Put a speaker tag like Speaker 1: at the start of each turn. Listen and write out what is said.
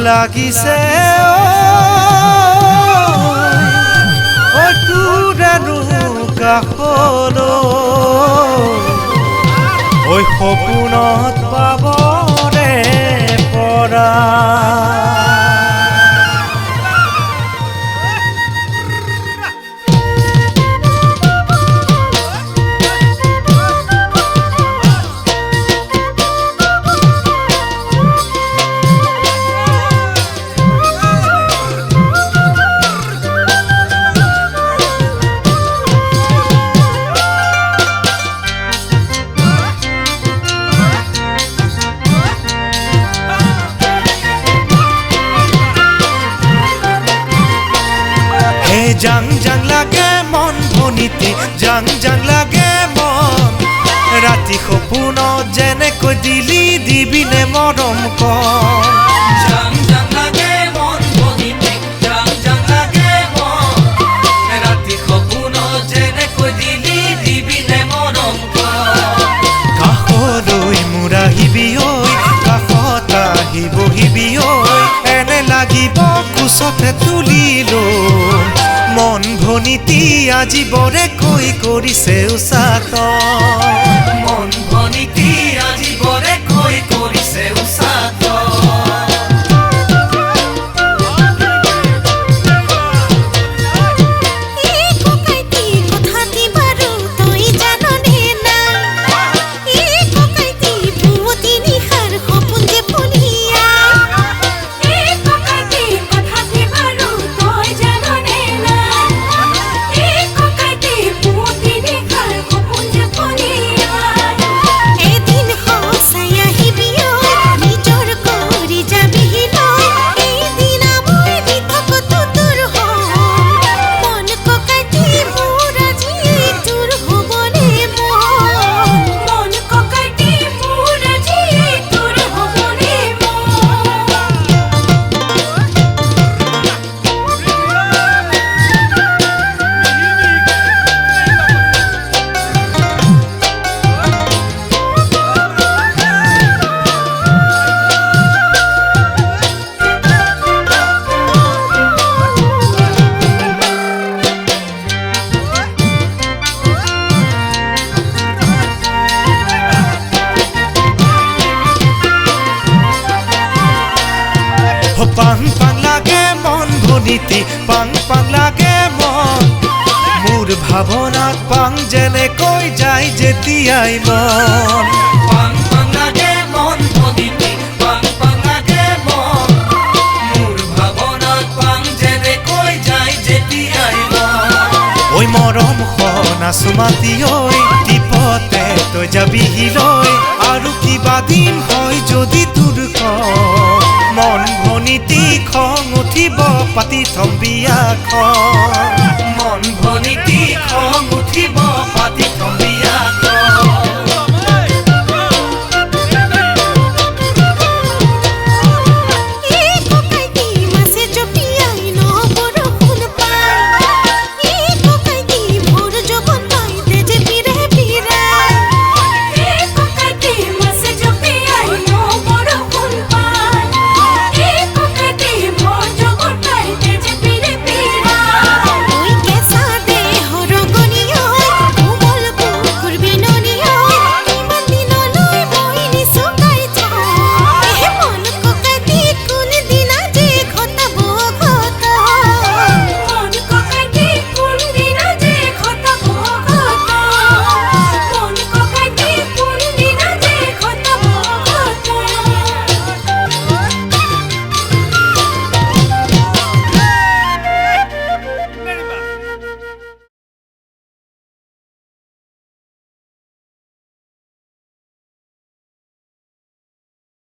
Speaker 1: লাগিছে ঐ তোৰানো কাষলৈ ঐ সপোনত পাবৰে পৰা জাং জাং লাগে মন ভনিতি জাং জাং লাগে মন ৰাতি সপোনত যেনেকৈ দিলি দিবিনে মৰম কণ
Speaker 2: জাং জাং লাগে মন ভনিতি জাং জাং লাগে মন ৰাতি সপোনত যেনেকৈ দিলি দিবিনে মৰম কণ
Speaker 1: কাষলৈ মোৰ আহিবি ঐ কাষত আহি বহিবি ঐ এনে লাগিব কোচতে তুলি লৈ মন ভনিতি আজি বৰে কৈ কৰিছে উচাতন
Speaker 2: মন ভনিতি আজি বৰে কৈ কৰিছে উচাতন
Speaker 1: পাং পাং লাগে মন ভনিতি পাং পাং লাগে মন মোৰ ভাৱনাত পাং যেনেকৈ যায় যেতিয়াই মন
Speaker 2: পাং পাং লাগে মন ভনিতি পাং পাং লাগে মন মোৰ ভাৱনাত পাং যেনেকৈ যায় যেতিয়াই মন
Speaker 1: ঐ মৰমখন আছো মাতি ঐ টিপতে তই যাবিহি লৈ আৰু কিবা দিন হয় যদি তোৰ মন ভনিতি খং উঠিব পাতি থম বিয়াখন
Speaker 2: মন ভনিতি খং